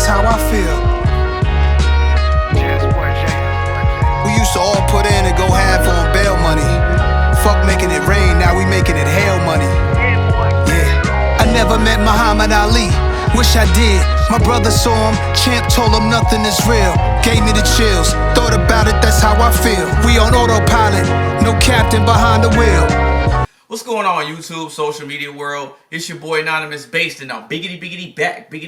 how I feel. We used to all put in and go half on bail money. Fuck making it rain, now we making it hail money. Yeah, I never met Muhammad Ali, wish I did. My brother saw him, champ told him nothing is real. Gave me the chills, thought about it, that's how I feel. We on autopilot, no captain behind the wheel. What's going on YouTube, social media world? It's your boy AnonymousBased, and now biggity back with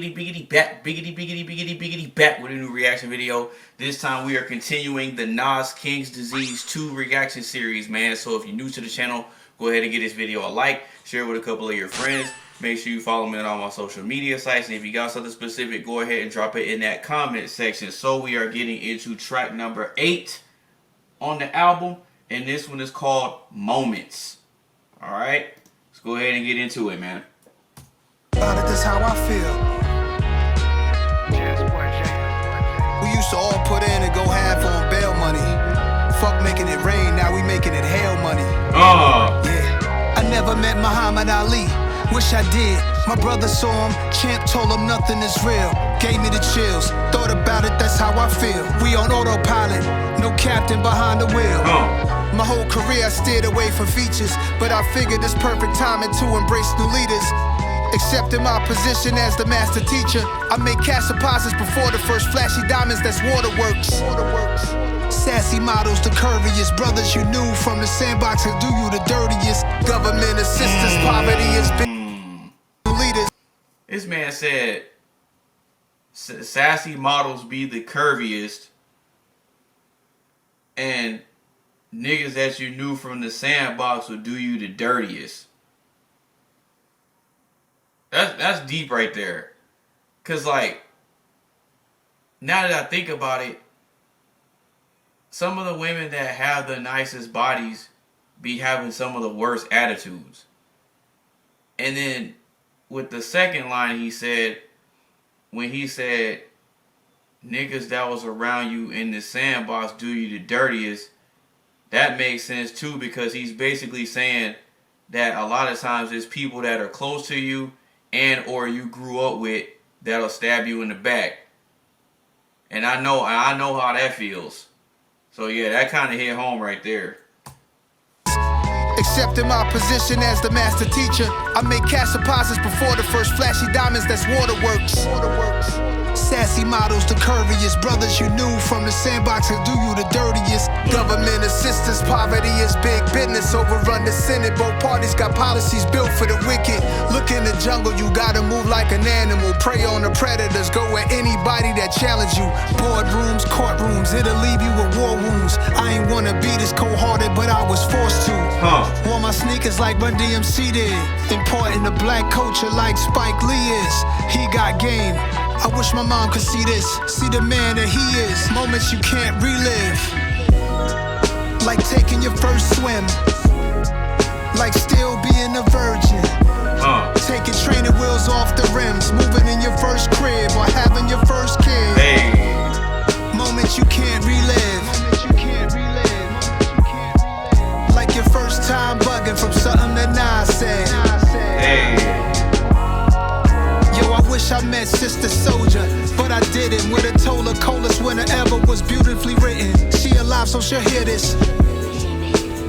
a new reaction video. This time we are continuing the Nas King's Disease 2 reaction series, man. So if you're new to the channel, go ahead and give this video a like, share it with a couple of your friends. Make sure you follow me on all my social media sites, and if you got something specific, go ahead and drop it in that comment section. So we are getting into track number 8 on the album, and this one is called Moments. Alright, let's go ahead and get into it, man. That's how I feel. We used to all put in and go half on bail money. Fuck making it rain, now we making it hail money. Yeah, I never met Muhammad Ali, wish I did. My brother saw him, champ told him nothing is real. Gave me the chills, thought about it, that's how I feel. We on autopilot, no captain behind the wheel. My whole career I steered away from features, but I figured it's perfect timing to embrace new leaders. Accepting my position as the master teacher, I make cash deposits before the first flashy diamonds, that's waterworks. Sassy models, the curviest brothers you knew from the sandbox and do you the dirtiest. Government assistance, poverty is big leaders. This man said sassy models be the curviest, and niggas that you knew from the sandbox would do you the dirtiest. That's deep right there. Cause like, now that I think about it, some of the women that have the nicest bodies be having some of the worst attitudes. And then with the second line he said, when he said niggas that was around you in the sandbox do you the dirtiest, that makes sense too, because he's basically saying that a lot of times there's people that are close to you and or you grew up with that'll stab you in the back. And I know how that feels. So yeah, that kind of hit home right there. Accepting my position as the master teacher, I make cash deposits before the first flashy diamonds, that's waterworks. Sassy models, the curviest brothers you knew from the sandbox and do you the dirtiest. Government assistance, poverty is big business. Overrun the Senate, both parties got policies built for the wicked. Look in the jungle, you gotta move like an animal. Prey on the predators, go at anybody that challenge you. Boardrooms, courtrooms, it'll leave you with war wounds. I ain't wanna be this cold-hearted, but I was forced to. Wore my sneakers like Run DMC did. Important to black culture like Spike Lee is. He got game. I wish my mom could see this, see the man that he is. Moments you can't relive, like taking your first swim, like still being a virgin, taking training wheels off the rims, moving in your first crib or having your first kid. Moments you can't relive, like your first time bugging from something that Nas said. I wish I met Sister Soldier, but I didn't. Would have told her coldest winter ever was beautifully written. She alive, so she'll hear this.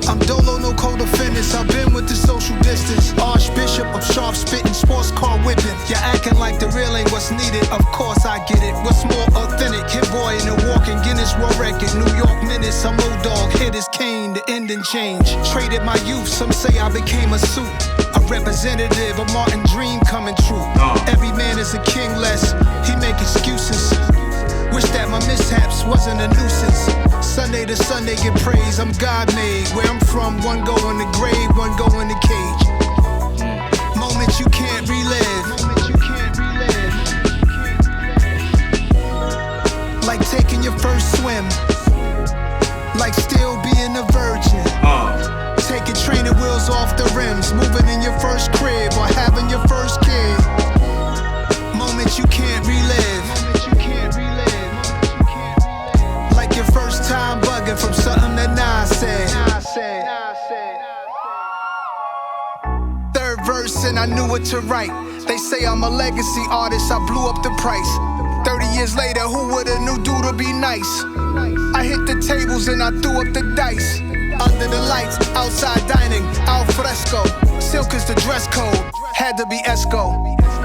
I'm Dolo, no co-defendants. I've been with the social distance. Archbishop of sharp spitting, sports car whipping. You're acting like the real ain't what's needed. Of course I get it. What's more authentic? Hit boy in the walking Guinness World Record. New York Minutes, I'm old dog. Hit his cane, the ending change. Traded my youth, some say I became a suit. A representative of Martin Dream coming true. Every man is a king less, he make excuses. Wish that my mishaps wasn't a nuisance. Sunday to Sunday get praise, I'm God made. Where I'm from, one go in the grave, one go in the cage. Moments you can't relive, like taking your first swim, like still being a virgin, taking training wheels off the rims, moving in your first crib or having your first kid. Moments you can't relive, like your first time bugging from something that Nas said. Third verse and I knew what to write. They say I'm a legacy artist, I blew up the price. 30 years later, who would've knew dude to be nice? I hit the tables and I threw up the dice. Under the lights, outside dining, al fresco. Silk is the dress code, had to be Esco.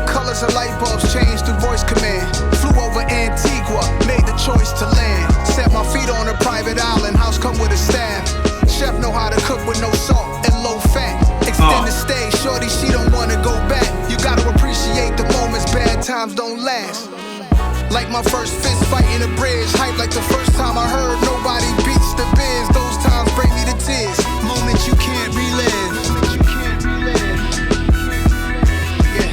Colors of light bulbs changed through voice command. Flew over Antigua, made the choice to land. Set my feet on a private island, house come with a staff. Chef know how to cook with no salt and low fat. Extend the stay, shorty, she don't wanna go back. You gotta appreciate the moments, bad times don't last. Like my first fist fight in a bridge. Hype like the first time I heard nobody beats the biz. Those times bring me to tears. Moments you can't relive. Yeah.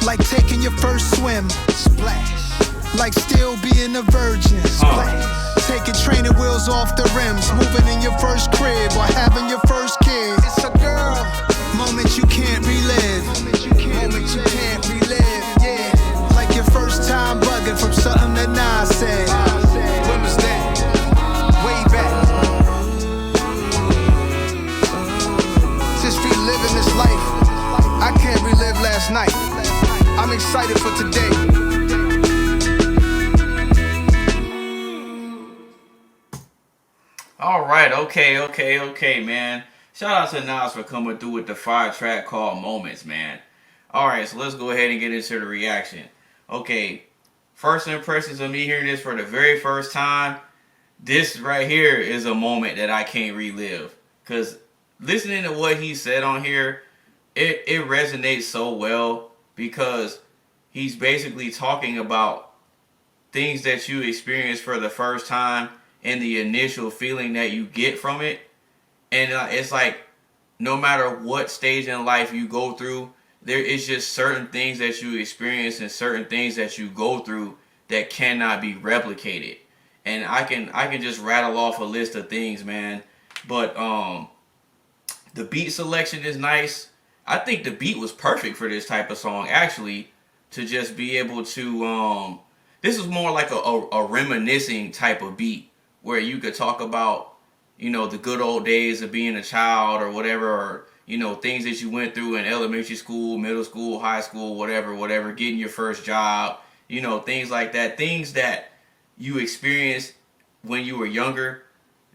Like taking your first swim. Splash. Like still being a virgin. Splash. Taking training wheels off the rims. Moving in your first crib or having your first kid. It's a girl. Moments you can't relive. Moments you can't relive. Yeah. Like your first time bugging from something that Nas said. When was that? Way back. Just reliving this life. I can't relive last night. I'm excited for today. All right, okay, man. Shout out to Nas for coming through with the fire track called Moments, man. All right, so let's go ahead and get into the reaction. Okay, first impressions of me hearing this for the very first time. This right here is a moment that I can't relive. Because listening to what he said on here, it resonates so well. Because he's basically talking about things that you experience for the first time and the initial feeling that you get from it. And it's like, no matter what stage in life you go through, there is just certain things that you experience and certain things that you go through that cannot be replicated. And I can just rattle off a list of things, man. But the beat selection is nice. I think the beat was perfect for this type of song, actually, to just be able to this is more like a reminiscing type of beat where you could talk about, you know, the good old days of being a child or whatever, or, you know, things that you went through in elementary school, middle school, high school, whatever, getting your first job, you know, things like that. Things that you experienced when you were younger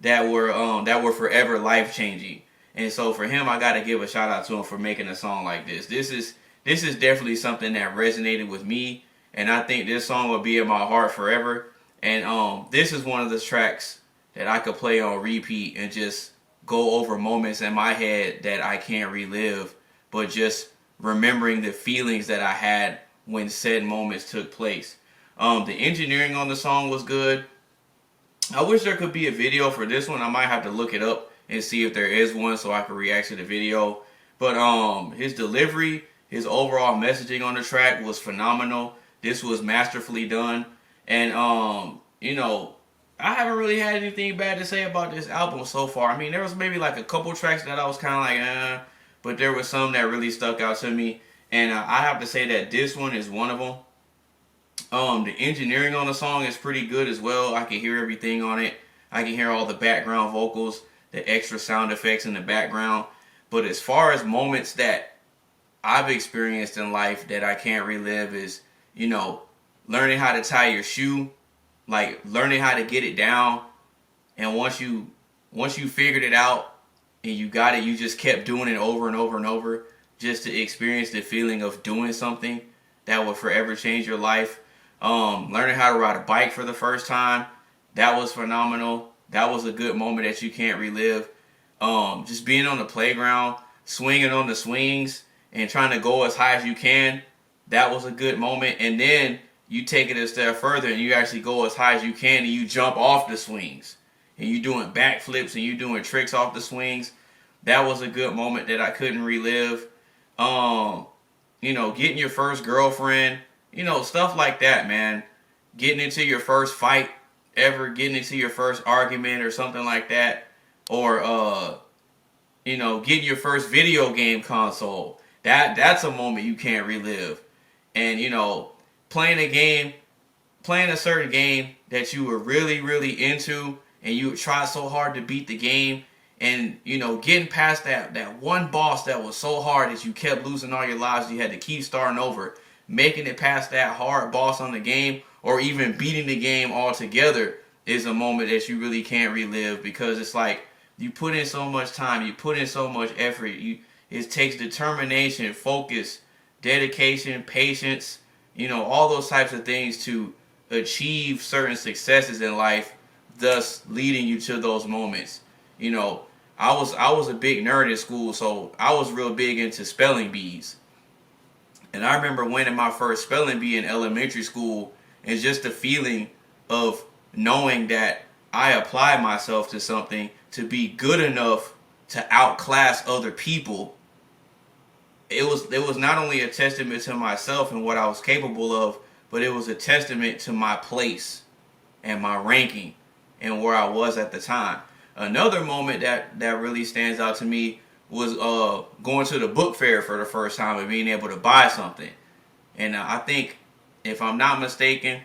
that were forever life-changing. And so for him, I got to give a shout out to him for making a song like this. This is definitely something that resonated with me, and I think this song will be in my heart forever. And this is one of the tracks that I could play on repeat and just go over moments in my head that I can't relive, but just remembering the feelings that I had when said moments took place. The engineering on the song was good. I wish there could be a video for this one. I might have to look it up and see if there is one so I can react to the video. But his delivery, his overall messaging on the track was phenomenal. This was masterfully done. And you know, I haven't really had anything bad to say about this album so far. I mean, there was maybe like a couple tracks that I was kind of like, but there was some that really stuck out to me. And I have to say that this one is one of them. The engineering on the song is pretty good as well. I can hear everything on it. I can hear all the background vocals, the extra sound effects in the background. But as far as moments that I've experienced in life that I can't relive is, you know, learning how to tie your shoe, like learning how to get it down. And once you figured it out and you got it, you just kept doing it over and over and over just to experience the feeling of doing something that would forever change your life. Learning how to ride a bike for the first time, that was phenomenal. That was a good moment that you can't relive. Just being on the playground, swinging on the swings and trying to go as high as you can, that was a good moment. And then you take it a step further and you actually go as high as you can and you jump off the swings. And you doing backflips and you doing tricks off the swings. That was a good moment that I couldn't relive. You know, getting your first girlfriend, you know, stuff like that, man. Getting into your first fight ever, getting into your first argument or something like that. Or, you know, getting your first video game console. That's a moment you can't relive. And, you know, playing a certain game that you were really, really into and you tried so hard to beat the game, and, you know, getting past that one boss that was so hard that you kept losing all your lives, you had to keep starting over. making it past that hard boss on the game, or even beating the game altogether, is a moment that you really can't relive, because it's like you put in so much time, you put in so much effort. It takes determination, focus, dedication, patience, all those types of things to achieve certain successes in life, thus leading you to those moments. I was a big nerd in school, so I was real big into spelling bees. And I remember winning my first spelling bee in elementary school, and just the feeling of knowing that I applied myself to something to be good enough to outclass other people. It was not only a testament to myself and what I was capable of, but it was a testament to my place and my ranking and where I was at the time. Another moment that really stands out to me was going to the book fair for the first time and being able to buy something. And I think, if I'm not mistaken,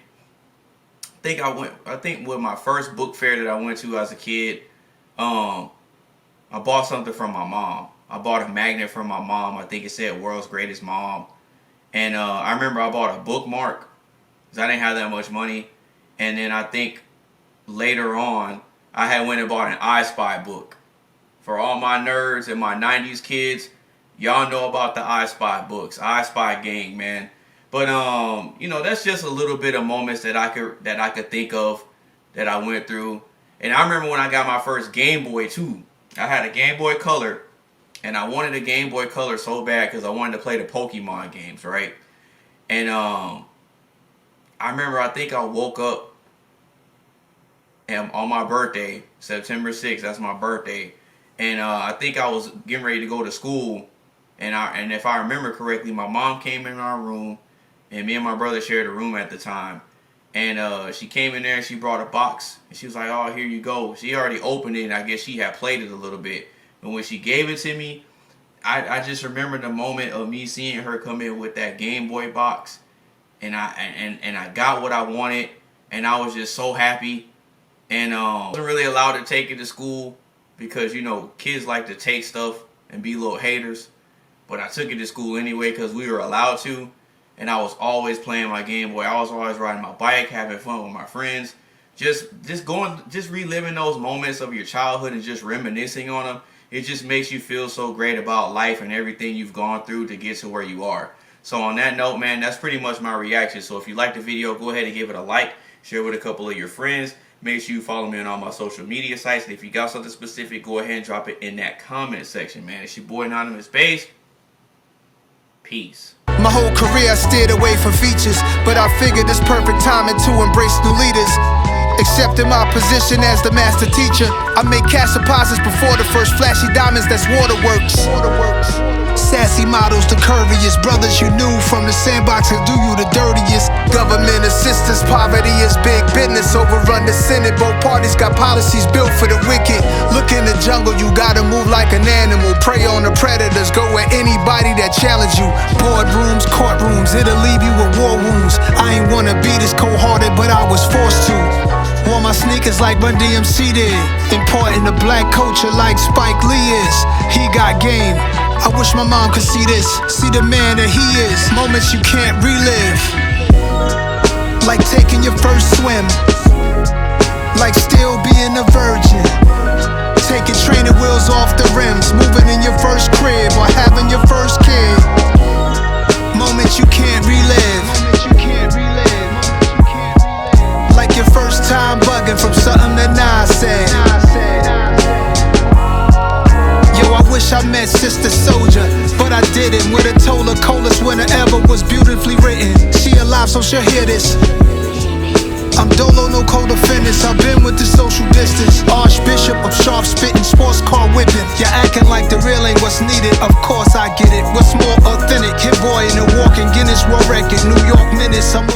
I think with my first book fair that I went to as a kid, I bought something from my mom. I bought a magnet from my mom. I think it said "World's Greatest Mom." And I remember I bought a bookmark because I didn't have that much money. And then I think later on, I had went and bought an I Spy book. For all my nerds and my 90s kids, y'all know about the I Spy books, I Spy gang, man. But that's just a little bit of moments that I could think of that I went through. And I remember when I got my first Game Boy too. I had a Game Boy Color, and I wanted a Game Boy Color so bad because I wanted to play the Pokemon games, right? And I remember, I think I woke up and on my birthday, September 6th, that's my birthday, and I think I was getting ready to go to school, and if I remember correctly, my mom came in our room, and me and my brother shared a room at the time. And she came in there and she brought a box. And she was like, "Oh, here you go." She already opened it, and I guess she had played it a little bit. And when she gave it to me, I just remember the moment of me seeing her come in with that Game Boy box. And I got what I wanted. And I was just so happy. And I wasn't really allowed to take it to school because, kids like to take stuff and be little haters. But I took it to school anyway because we were allowed to. And I was always playing my Game Boy. I was always riding my bike, having fun with my friends. Just reliving those moments of your childhood and just reminiscing on them. It just makes you feel so great about life and everything you've gone through to get to where you are. So on that note, man, that's pretty much my reaction. So if you liked the video, go ahead and give it a like. Share it with a couple of your friends. Make sure you follow me on all my social media sites. And if you got something specific, go ahead and drop it in that comment section, man. It's your boy AnonymousBased. Peace. My whole career I steered away from features, but I figured it's perfect timing to embrace new leaders. Accepting my position as the master teacher, I make cash deposits before the first flashy diamonds, that's waterworks. Sassy models, the curviest brothers you knew from the sandbox who do you the dirtiest. Government assistance, poverty is big business. Overrun the Senate, both parties got policies built for the wicked. Look in the jungle, you gotta move like an animal. Prey on the predators, go at anybody that challenge you. Boardrooms, courtrooms, it'll leave you with war wounds. I ain't wanna be this cold-hearted, but I was forced to. Wore my sneakers like Run DMC did. Important to black culture like Spike Lee is. He got game. I wish my mom could see this. See the man that he is. Moments you can't relive. Like taking your first swim. Like still being a virgin. Taking training wheels off the rims. Moving in your first crib or having your first kid. Moments you can't relive. Like your first time bugging from something that Nas said. Yo, I wish I met Sister Soldier, but I didn't. Would've told her coldest winter ever was beautifully written. She alive, so she'll hear this. I'm Dolo, no co-defendants. I've been with the social distance. Archbishop of sharp spitting, sports car whipping. You're acting like the real ain't what's needed. Of course I get it. What's more authentic? Hit boy in the walking Guinness World Record. New York minutes. I'm